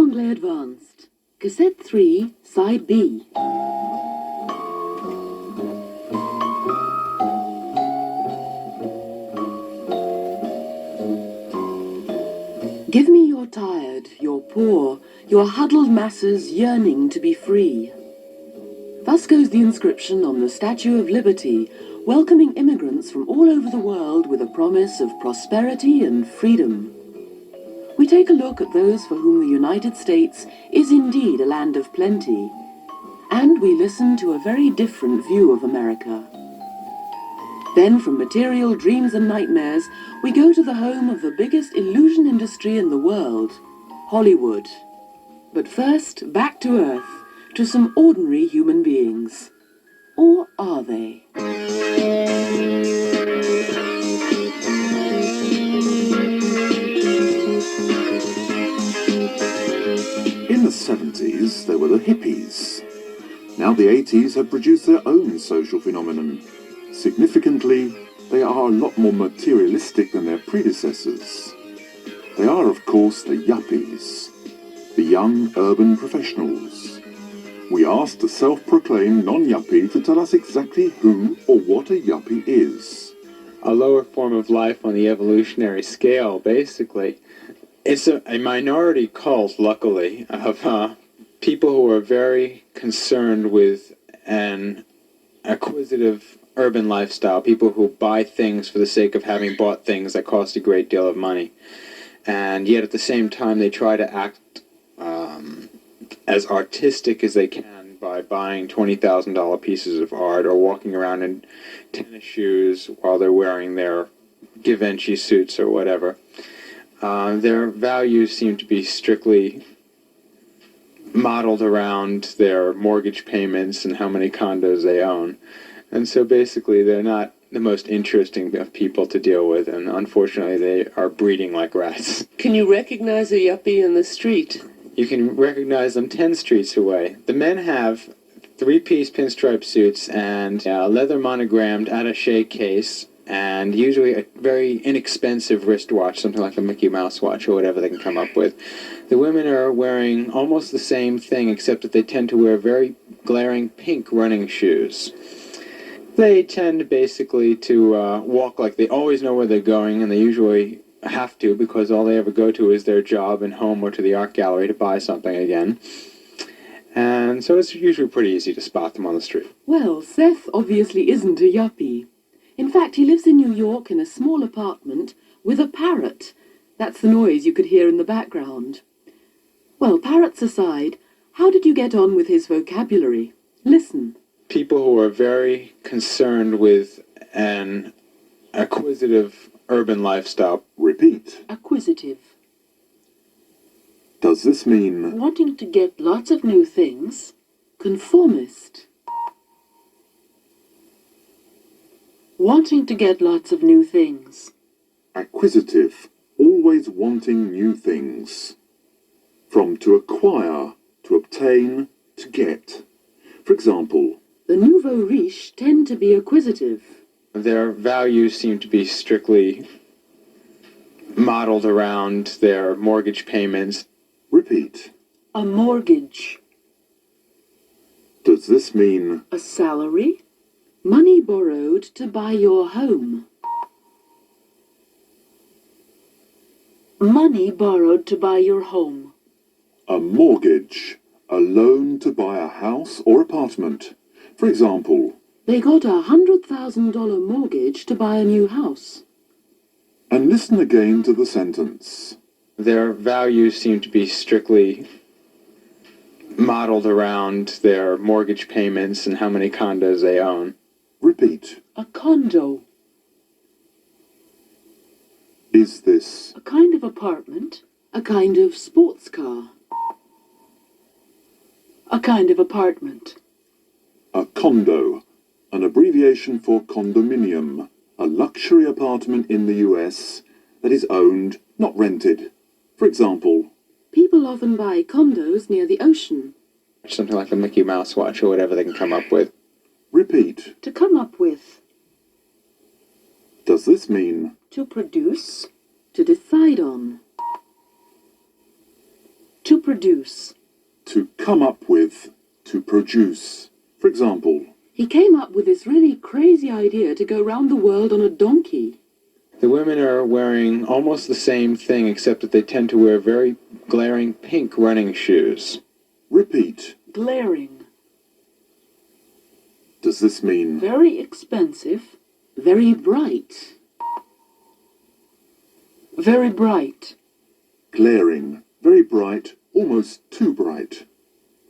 Anglais Advanced. Cassette 3, Side B. Give me your tired, your poor, your huddled masses yearning to be free. Thus goes the inscription on the Statue of Liberty, welcoming immigrants from all over the world with a promise of prosperity and freedom. We take a look at those for whom the United States is indeed a land of plenty, and we listen to a very different view of America. Then, from material dreams and nightmares, we go to the home of the biggest illusion industry in the world, Hollywood. But first, back to Earth, to some ordinary human beings. Or are they? In the 70s, there were the hippies. Now the 80s have produced their own social phenomenon. Significantly, they are a lot more materialistic than their predecessors. They are, of course, the yuppies, the young urban professionals. We asked a self-proclaimed non-yuppie to tell us exactly who or what a yuppie is. A lower form of life on the evolutionary scale, basically. It's a minority cult, luckily, of people who are very concerned with an acquisitive urban lifestyle, people who buy things for the sake of having bought things that cost a great deal of money. And yet at the same time they try to act as artistic as they can by buying $20,000 pieces of art or walking around in tennis shoes while they're wearing their Givenchy suits or whatever. Their values seem to be strictly modeled around their mortgage payments and how many condos they own. And so basically they're not the most interesting of people to deal with, and unfortunately they are breeding like rats. Can you recognize a yuppie in the street? You can recognize them 10 streets away. The men have three-piece pinstripe suits and a leather monogrammed attaché case, and usually a very inexpensive wristwatch, something like a Mickey Mouse watch or whatever they can come up with. The women are wearing almost the same thing, except that they tend to wear very glaring pink running shoes. They tend basically to walk like they always know where they're going, and they usually have to because all they ever go to is their job and home or to the art gallery to buy something again. And so it's usually pretty easy to spot them on the street. Well, Seth obviously isn't a yuppie. In fact, he lives in New York in a small apartment with a parrot. That's the noise you could hear in the background. Well, parrots aside, how did you get on with his vocabulary? Listen. People who are very concerned with an acquisitive urban lifestyle. Repeat. Acquisitive. Does this mean Wanting to get lots of new things. Conformist. Wanting to get lots of new things. acquisitive, always wanting new things? From to acquire, to obtain, to get. For example, The nouveau riche tend to be acquisitive. Their values seem to be strictly modeled around their mortgage payments. repeat. A mortgage. Does this mean A salary. Money borrowed to buy your home. Money borrowed to buy your home. a mortgage, a loan to buy a house or apartment? For example, They got a $100,000 mortgage to buy a new house. and listen again to the sentence. Their values seem to be strictly modeled around their mortgage payments and how many condos they own. Repeat. A condo. Is this A kind of apartment. A kind of sports car. A kind of apartment. a condo, an abbreviation for condominium, a luxury apartment in the US that is owned, not rented? For example, People often buy condos near the ocean. Something like a Mickey Mouse watch or whatever they can come up with. repeat. To come up with. Does this mean To produce. To decide on. To produce. To come up with, to produce. For example, He came up with this really crazy idea to go round the world on a donkey. The women are wearing almost the same thing, except that they tend to wear very glaring pink running shoes. repeat. Glaring. Does this mean Very expensive. Very bright. Very bright. glaring, very bright, almost too bright?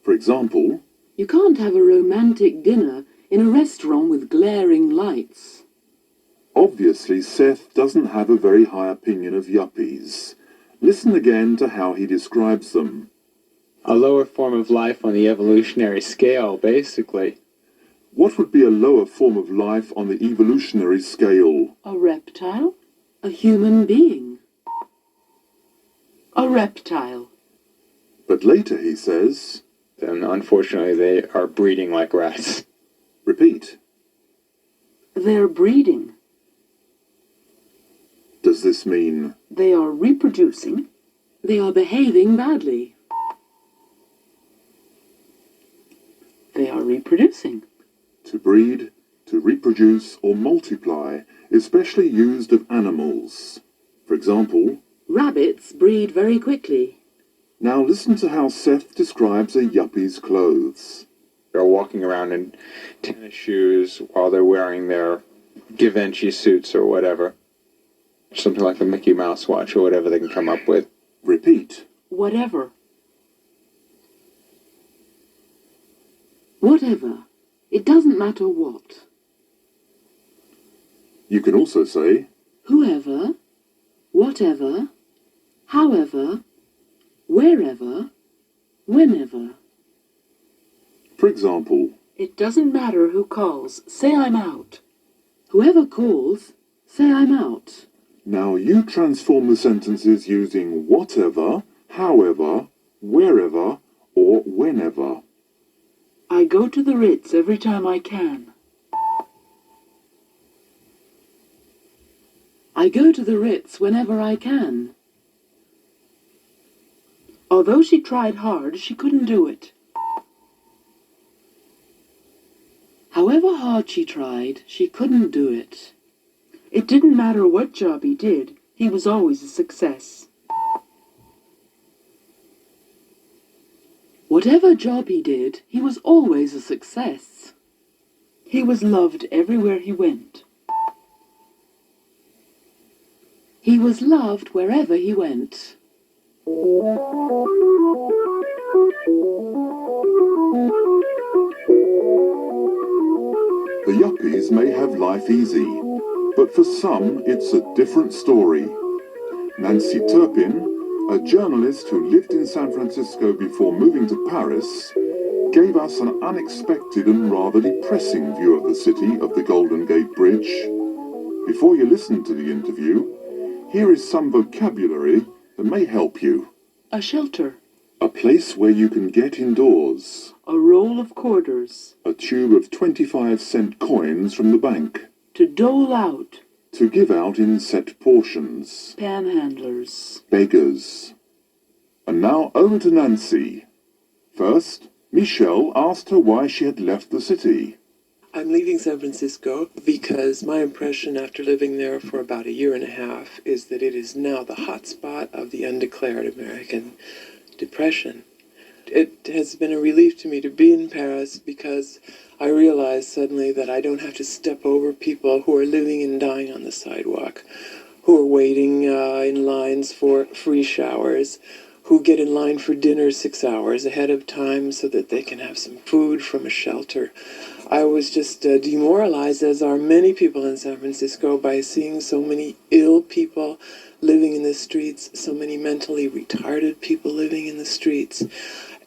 For example, You can't have a romantic dinner in a restaurant with glaring lights. obviously Seth doesn't have a very high opinion of yuppies. Listen again to how he describes them. A lower form of life on the evolutionary scale, basically. What would be a lower form of life on the evolutionary scale? A reptile? A human being. A reptile. But later he says, And unfortunately, they are breeding like rats. repeat. They're breeding. Does this mean They are reproducing. They are behaving badly. They are reproducing. to breed, to reproduce or multiply, especially used of animals? For example, Rabbits breed very quickly. now listen to how Seth describes a yuppie's clothes. They're walking around in tennis shoes while they're wearing their Givenchy suits or whatever. Something like the Mickey Mouse watch or whatever they can come up with. Repeat. Whatever. Whatever. It doesn't matter what. You can also say, Whoever, whatever, however, wherever, whenever. for example, It doesn't matter who calls. Say I'm out. Whoever calls, say I'm out. now you transform the sentences using whatever, however, wherever, or whenever. I go to the Ritz every time I can. I go to the Ritz whenever I can. Although she tried hard, she couldn't do it. However hard she tried, she couldn't do it. It didn't matter what job he did, he was always a success. Whatever job he did, he was always a success. He was loved everywhere he went. He was loved wherever he went. The yuppies may have life easy, but for some it's a different story. Nancy Turpin, a journalist who lived in San Francisco before moving to Paris, gave us an unexpected and rather depressing view of the city of the Golden Gate Bridge. Before you listen to the interview, here is some vocabulary that may help you. A shelter. A place where you can get indoors. A roll of quarters. A tube of 25-cent coins from the bank. To dole out. To give out in set portions. Panhandlers. Beggars. And now over to Nancy. First, Michelle asked her why she had left the city. I'm leaving San Francisco because my impression after living there for about a year and a half is that it is now the hotspot of the undeclared American depression. It has been a relief to me to be in Paris because I realized suddenly that I don't have to step over people who are living and dying on the sidewalk, who are waiting in lines for free showers, who get in line for dinner 6 hours ahead of time so that they can have some food from a shelter. I was just demoralized, as are many people in San Francisco, by seeing so many ill people living in the streets, so many mentally retarded people living in the streets.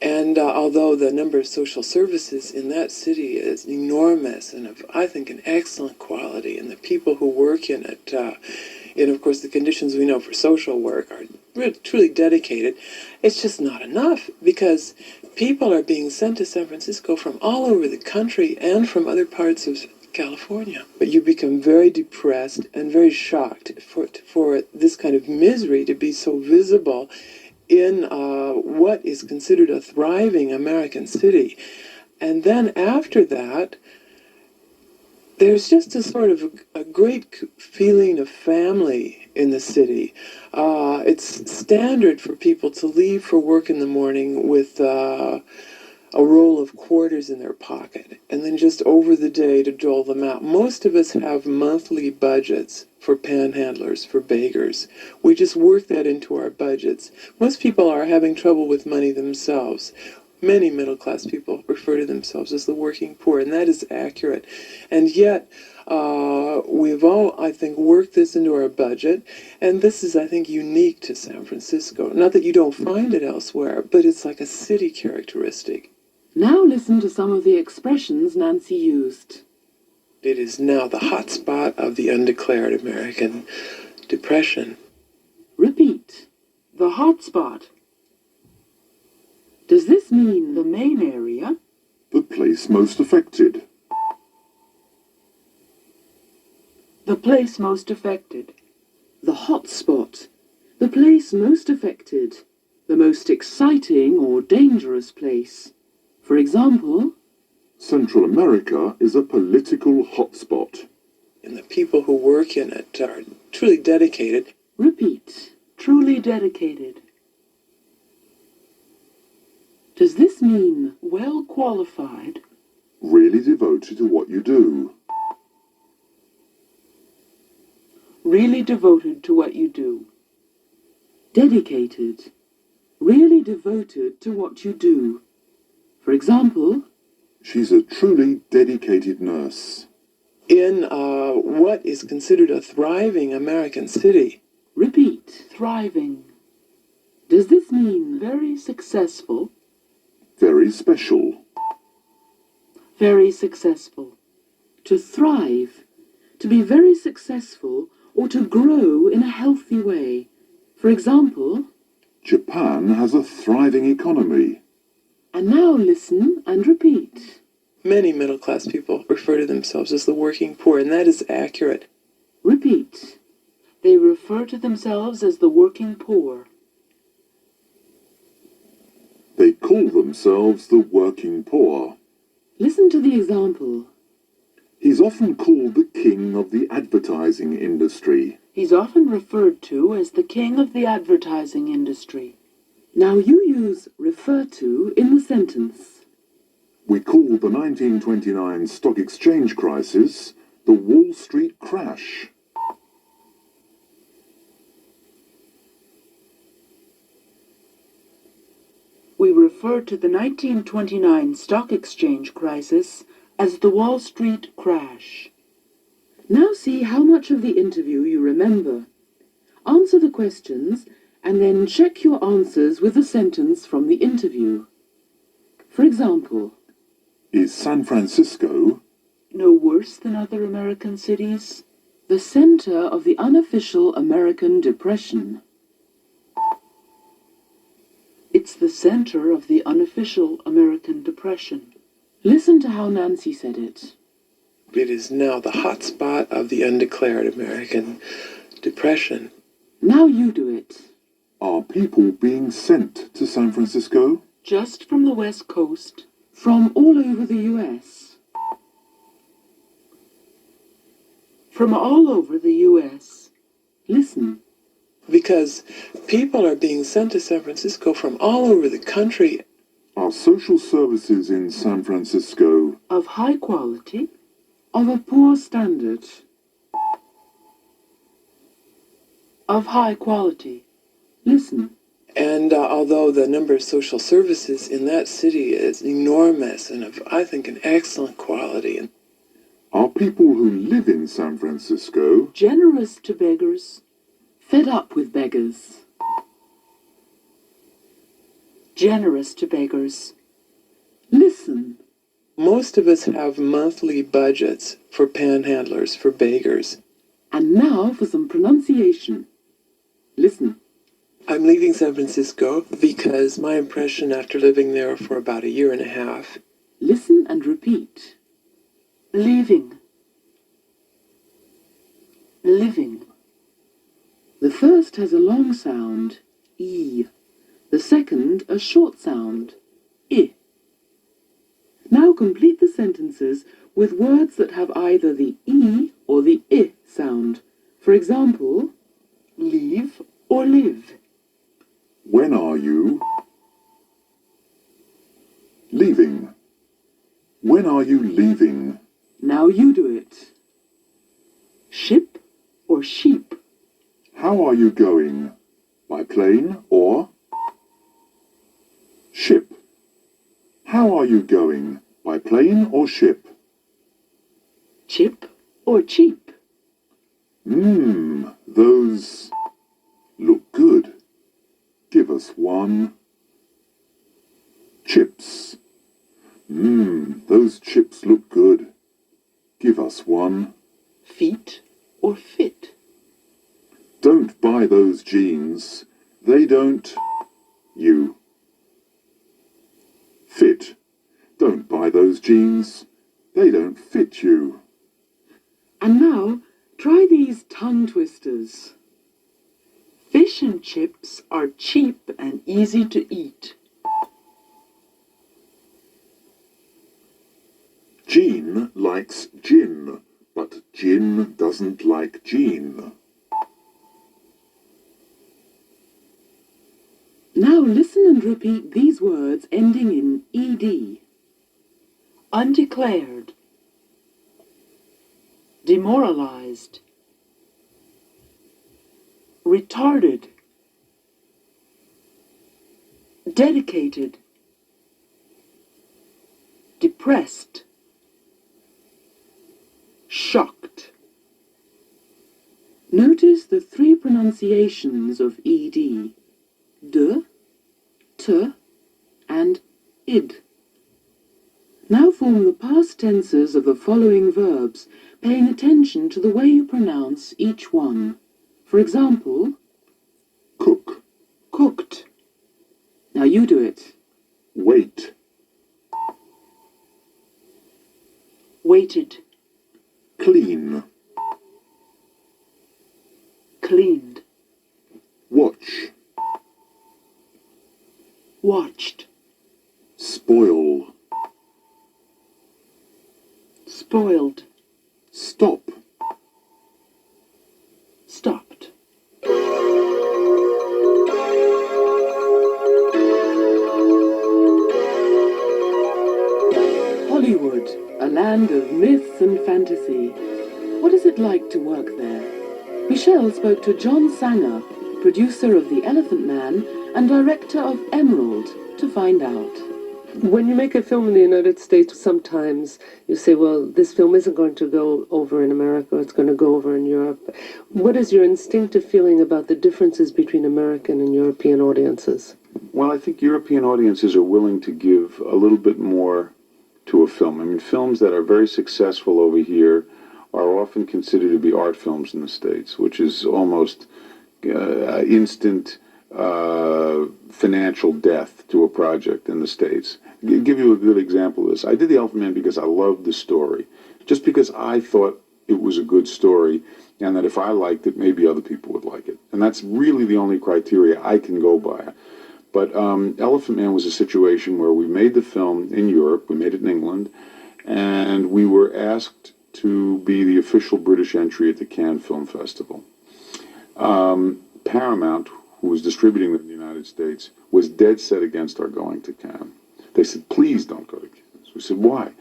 And although the number of social services in that city is enormous and of, I think, an excellent quality, and the people who work in it, and of course the conditions we know for social work are really, truly dedicated, it's just not enough, because people are being sent to San Francisco from all over the country and from other parts of California. But you become very depressed and very shocked for this kind of misery to be so visible in what is considered a thriving American city. And then after that, there's just a sort of a great feeling of family in the city. It's standard for people to leave for work in the morning with a roll of quarters in their pocket, and then just over the day to dole them out. Most of us have monthly budgets for panhandlers, for beggars. We just work that into our budgets. Most people are having trouble with money themselves. Many middle-class people refer to themselves as the working poor, and that is accurate. And yet, we've all, I think, worked this into our budget, and this is, I think, unique to San Francisco. Not that you don't find it elsewhere, but it's like a city characteristic. Now listen to some of the expressions Nancy used. It is now the hot spot of the undeclared American depression. Repeat. The hot spot. Does this mean the main area? The place most affected. The place most affected. The hot spot. The place most affected. The most exciting or dangerous place. For example, Central America is a political hotspot. And the people who work in it are truly dedicated. repeat. Truly dedicated. Does this mean well qualified? Really devoted to what you do. Really devoted to what you do. Dedicated. Really devoted to what you do. For example, She's a truly dedicated nurse. In what is considered a thriving American city. repeat. Thriving. Does this mean very successful? Very special. Very successful. To thrive. To be very successful or to grow in a healthy way. For example, Japan has a thriving economy. and now listen and repeat. Many middle-class people refer to themselves as the working poor, and that is accurate. Repeat. They refer to themselves as the working poor. They call themselves the working poor. Listen to the example. He's often called the king of the advertising industry. He's often referred to as the king of the advertising industry. Now you use refer to in the sentence. We call the 1929 stock exchange crisis the Wall Street crash. We refer to the 1929 stock exchange crisis as the Wall Street crash. Now see how much of the interview you remember. Answer the questions and then check your answers with a sentence from the interview. For example, Is San Francisco no worse than other American cities? The center of the unofficial American Depression. It's the center of the unofficial American Depression. Listen to how Nancy said it. It is now the hot spot of the undeclared American depression. Now you do it. are people being sent to San Francisco? Just from the West Coast, from all over the U.S. From all over the U.S. Listen. Because people are being sent to San Francisco from all over the country. Are social services in San Francisco Of high quality, of a poor standard. Of high quality. Listen. And although the number of social services in that city is enormous and of, I think, an excellent quality. Are people who live in San Francisco Generous to beggars, fed up with beggars. Generous to beggars. Listen. Most of us have monthly budgets for panhandlers, for beggars. And now for some pronunciation. Listen. I'm leaving San Francisco because my impression after living there for about a year and a half. Listen and repeat. Leaving. Living. The first has a long sound, E. The second a short sound, I. Now complete the sentences with words that have either the E or the I sound. For example, leave or live. When are you leaving? When are you leaving? Now you do it. Ship or sheep? How are you going? By plane or ship? How are you going? By plane or ship? Chip or cheap? Those look good. Give us one. Chips. Those chips look good. Give us one. Feet or fit? Don't buy those jeans. They don't, you, fit. Don't buy those jeans. They don't fit you. And now, try these tongue twisters. Fish and chips are cheap and easy to eat. Jean likes gin, but gin doesn't like Jean. Now listen and repeat these words ending in ed. Undeclared. Demoralized. Retarded. Dedicated. Depressed. Shocked. Notice the three pronunciations of ed. De, te, and id. Now form the past tenses of the following verbs, paying attention to the way you pronounce each one. For example, Cook, cooked. Now you do it. wait, Waited. clean, Cleaned. watch, Watched. spoil, Spoiled. stop. Stopped. Hollywood, a land of myth and fantasy. What is it like to work there? Michelle spoke to John Sanger, producer of The Elephant Man and director of Emerald, to find out. When you make a film in the United States, sometimes you say, well, this film isn't going to go over in America, it's going to go over in Europe. What is your instinctive feeling about the differences between American and European audiences? Well, I think European audiences are willing to give a little bit more to a film. I mean, films that are very successful over here are often considered to be art films in the States, which is almost instant financial death to a project in the States. Give you a good example of this. I did The Elephant Man because I loved the story. Just because I thought it was a good story, and that if I liked it, maybe other people would like it. And that's really the only criteria I can go by. But Elephant Man was a situation where we made the film in Europe, we made it in England, and we were asked to be the official British entry at the Cannes Film Festival. Paramount, who was distributing it in the United States, was dead set against our going to Cannes. They said, please don't go to Cannes. We said, why?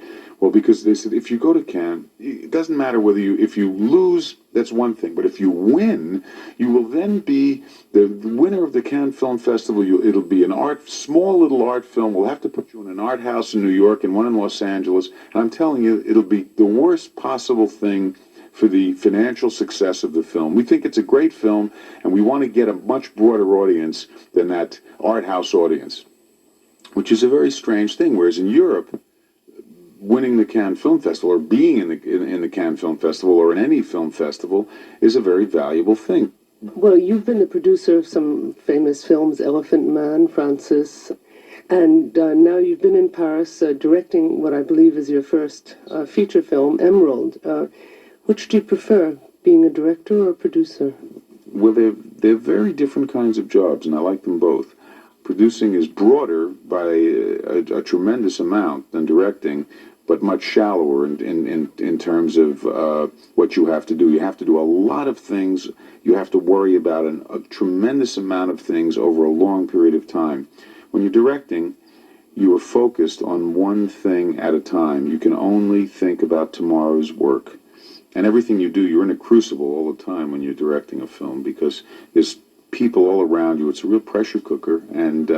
Well, because they said, if you go to Cannes, it doesn't matter whether if you lose, that's one thing. But if you win, you will then be the winner of the Cannes Film Festival. It'll be an small little art film. We'll have to put you in an art house in New York and one in Los Angeles. And I'm telling you, it'll be the worst possible thing for the financial success of the film. We think it's a great film, and we want to get a much broader audience than that art house audience, which is a very strange thing. Whereas in Europe, winning the Cannes Film Festival or being in the Cannes Film Festival or in any film festival is a very valuable thing. Well, you've been the producer of some famous films, Elephant Man, Francis, and now you've been in Paris directing what I believe is your first feature film, Emerald. Which do you prefer, being a director or a producer? Well, they're very different kinds of jobs, and I like them both. Producing is broader by a tremendous amount than directing, but much shallower in terms of what you have to do. You have to do a lot of things. You have to worry about a tremendous amount of things over a long period of time. When you're directing, you are focused on one thing at a time. You can only think about tomorrow's work. And everything you do, you're in a crucible all the time when you're directing a film, because there's people all around you. It's a real pressure cooker, and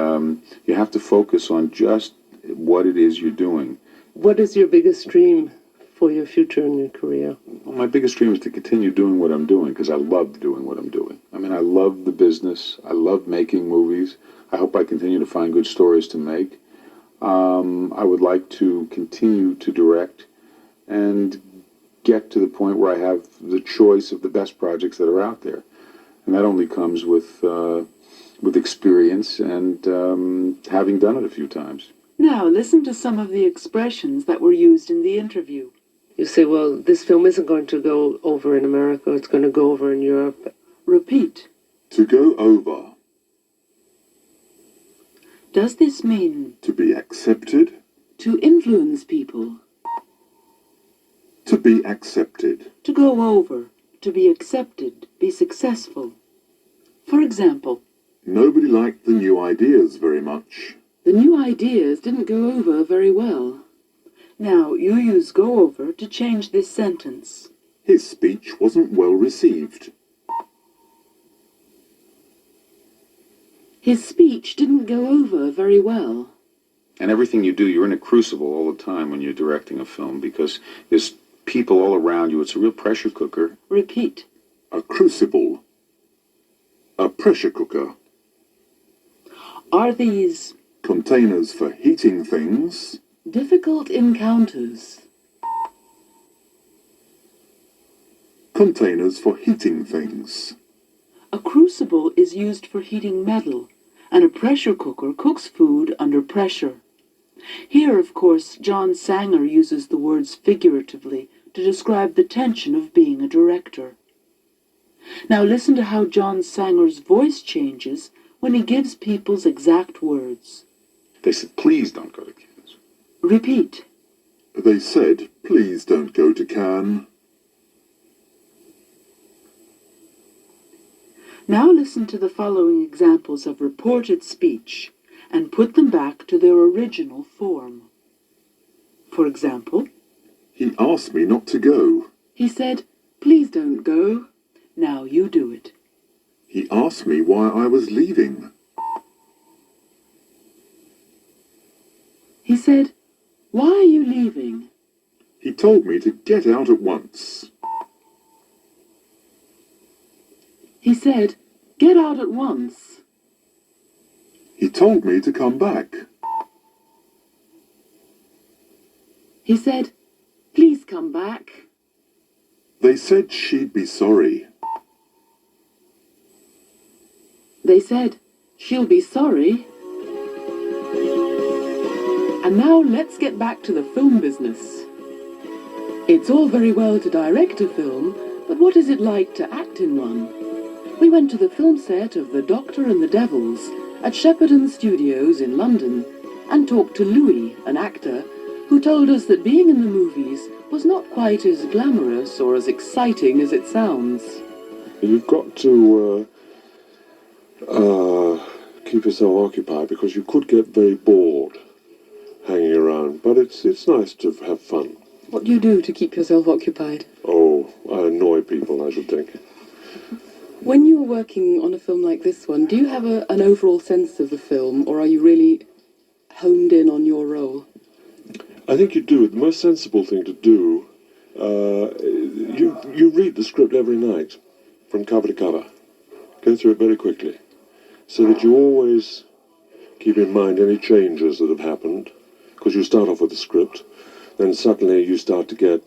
you have to focus on just what it is you're doing. What is your biggest dream for your future and your career? Well, my biggest dream is to continue doing what I'm doing, because I love doing what I'm doing. I mean, I love the business. I love making movies. I hope I continue to find good stories to make. I would like to continue to direct and get to the point where I have the choice of the best projects that are out there. And that only comes with experience and having done it a few times. Now listen to some of the expressions that were used in the interview. You say, well, this film isn't going to go over in America, it's going to go over in Europe. Repeat. To go over. Does this mean To be accepted. to influence people? To be accepted. To go over, to be accepted, be successful. For example, Nobody liked the new ideas very much. the new ideas didn't go over very well. Now you use go over to change this sentence. His speech wasn't well received. His speech didn't go over very well. And everything you do, you're in a crucible all the time when you're directing a film, because there's people all around you. It's a real pressure cooker. Repeat. A crucible. A pressure cooker. Are these Containers for heating things. difficult encounters? Containers for heating things. A crucible is used for heating metal, and a pressure cooker cooks food under pressure. Here, of course, John Sanger uses the words figuratively to describe the tension of being a director. Now listen to how John Sanger's voice changes when he gives people's exact words. They said, please don't go to Cannes. Repeat. They said, please don't go to Cannes. Now listen to the following examples of reported speech and put them back to their original form. For example, He asked me not to go. he said, please don't go. Now you do it. He asked me why I was leaving. He said, why are you leaving? He told me to get out at once. He said, get out at once. He told me to come back. He said, please come back. They said she'd be sorry. They said, she'll be sorry. And now let's get back to the film business. It's all very well to direct a film, but what is it like to act in one? We went to the film set of The Doctor and the Devils at Shepperton Studios in London and talked to Louis, an actor, who told us that being in the movies was not quite as glamorous or as exciting as it sounds. You've got to keep yourself occupied, because you could get very bored hanging around, but it's nice to have fun. What do you do to keep yourself occupied? Oh, I annoy people, I should think. When you're working on a film like this one, do you have an overall sense of the film, or are you really honed in on your role? I think you do. The most sensible thing to do, you read the script every night, from cover to cover. Go through it very quickly, so that you always keep in mind any changes that have happened, because you start off with the script, then suddenly you start to get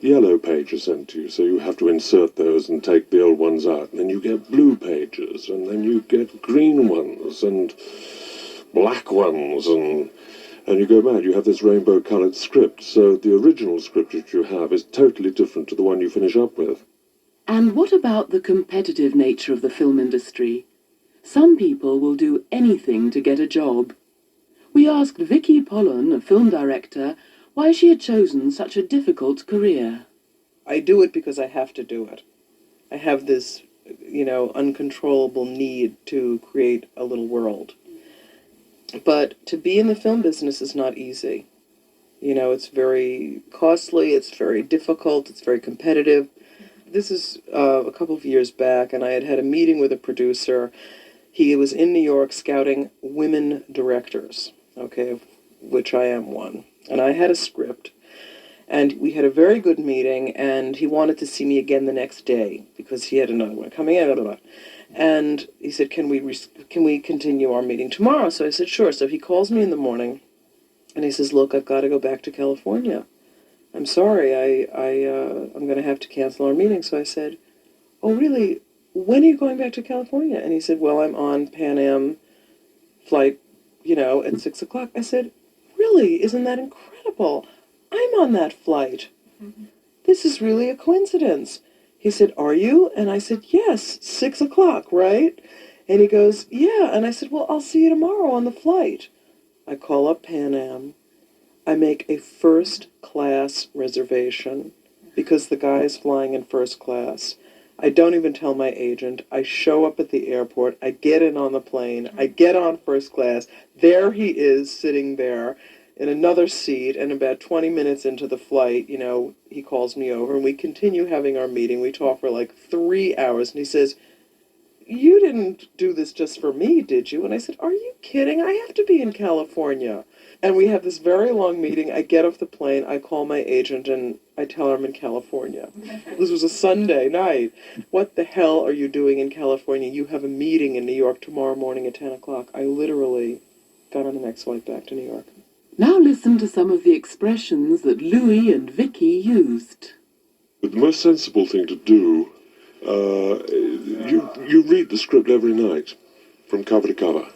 yellow pages sent to you, so you have to insert those and take the old ones out. And then you get blue pages, and then you get green ones, and black ones, and you go mad. You have this rainbow-coloured script, so the original script that you have is totally different to the one you finish up with. And what about the competitive nature of the film industry? Some people will do anything to get a job. We asked Vicky Pollon, a film director, why she had chosen such a difficult career. I do it because I have to do it. I have this, uncontrollable need to create a little world. But to be in the film business is not easy. It's very costly, it's very difficult, it's very competitive. This is a couple of years back, and I had a meeting with a producer. He was in New York scouting women directors, okay, which I am one. And I had a script, and we had a very good meeting, and he wanted to see me again the next day because he had another one coming in. Blah, blah, blah. And he said, can we continue our meeting tomorrow? So I said, sure. So he calls me in the morning, and he says, look, I've got to go back to California. I'm sorry, I'm going to have to cancel our meeting. So I said, oh, really? When are you going back to California? And he said, well, I'm on Pan Am flight, at 6 o'clock. I said, really? Isn't that incredible? I'm on that flight. This is really a coincidence. He said, are you? And I said, yes, 6 o'clock, right? And he goes, yeah. And I said, well, I'll see you tomorrow on the flight. I call up Pan Am. I make a first-class reservation because the guy is flying in first class. I don't even tell my agent. I show up at the airport. I get in on the plane. I get on first class. There he is sitting there in another seat, and about 20 minutes into the flight, he calls me over, and we continue having our meeting. We talk for like 3 hours, and he says, you didn't do this just for me, did you? And I said, are you kidding? I have to be in California. And we have this very long meeting. I get off the plane, I call my agent, and I tell her I'm in California. This was a Sunday night. What the hell are you doing in California? You have a meeting in New York tomorrow morning at 10 o'clock. I literally got on the next flight back to New York. Now listen to some of the expressions that Louis and Vicky used. But the most sensible thing to do, you read the script every night, from cover to cover.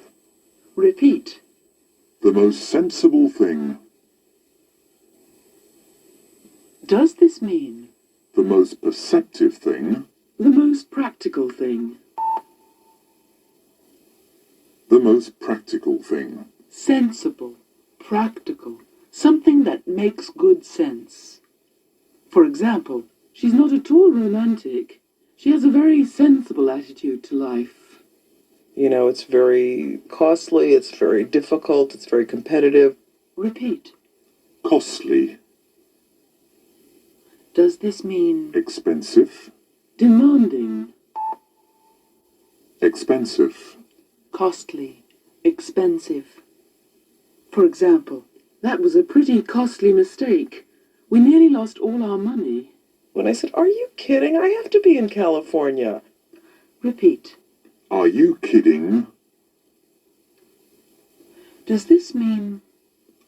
Repeat. The most sensible thing. Does this mean The most perceptive thing. the most practical thing? The most practical thing. Sensible, practical, something that makes good sense. For example, she's not at all romantic. She has a very sensible attitude to life. It's very costly, it's very difficult, it's very competitive. Repeat. Costly. Does this mean Expensive. demanding, Expensive. costly, expensive? For example, that was a pretty costly mistake. We nearly lost all our money. When I said, are you kidding? I have to be in California. Repeat. Are you kidding? Does this mean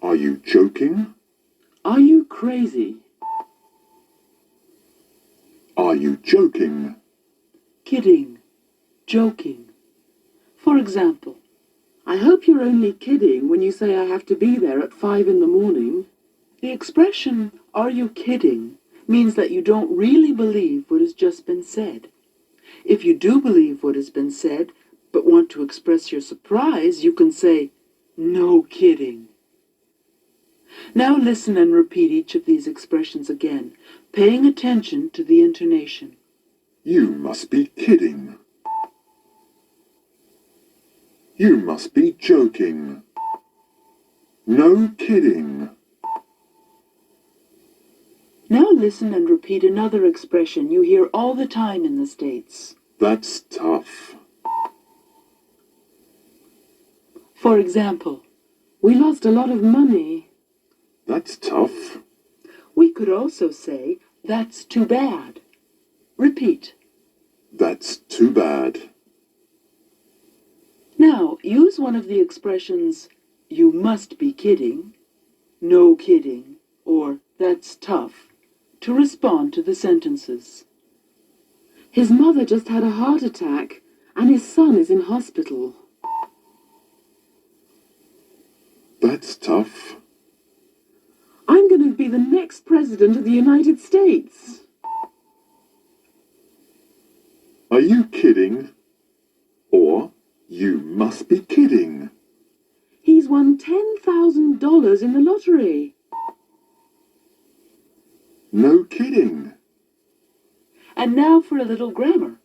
Are you joking? are you crazy? Are you joking? Kidding, joking. For example, I hope you're only kidding when you say I have to be there at 5 in the morning. The expression, are you kidding, means that you don't really believe what has just been said. If you do believe what has been said, but want to express your surprise, you can say, no kidding. Now listen and repeat each of these expressions again, paying attention to the intonation. You must be kidding. You must be joking. No kidding. Now listen and repeat another expression you hear all the time in the States. That's tough. For example, we lost a lot of money. That's tough. We could also say, that's too bad. Repeat. That's too bad. Now, use one of the expressions, you must be kidding, no kidding, or that's tough, to respond to the sentences. His mother just had a heart attack, and his son is in hospital. That's tough. I'm going to be the next president of the United States. Are you kidding? Or, You must be kidding. He's won $10,000 in the lottery. No kidding. And now for a little grammar.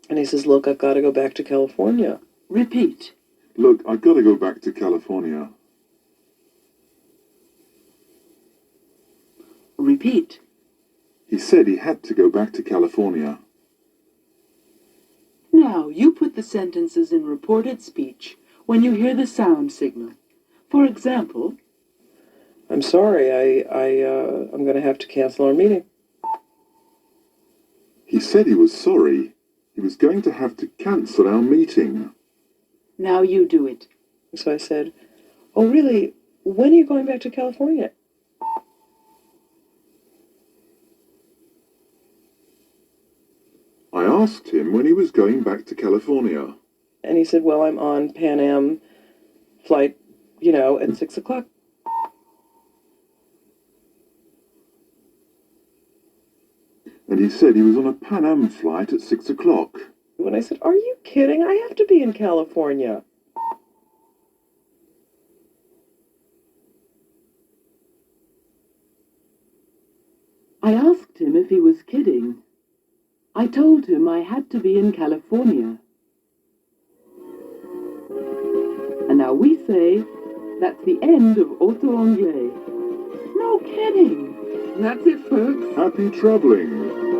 And he says, look, I've got to go back to California. Repeat. Look, I've got to go back to California. Repeat. He said he had to go back to California. Now, you put the sentences in reported speech when you hear the sound signal. For example, I'm sorry, I'm going to have to cancel our meeting. He said he was sorry. He was going to have to cancel our meeting. now you do it. So I said, oh, really? When are you going back to California? I asked him when he was going back to California. And he said, well, I'm on Pan Am flight, at 6 o'clock. And he said he was on a Pan Am flight at 6 o'clock. When I said, are you kidding? I have to be in California. I asked him if he was kidding. I told him I had to be in California. And now we say, that's the end of Auto Anglais. No kidding. That's it, folks. Happy travelling.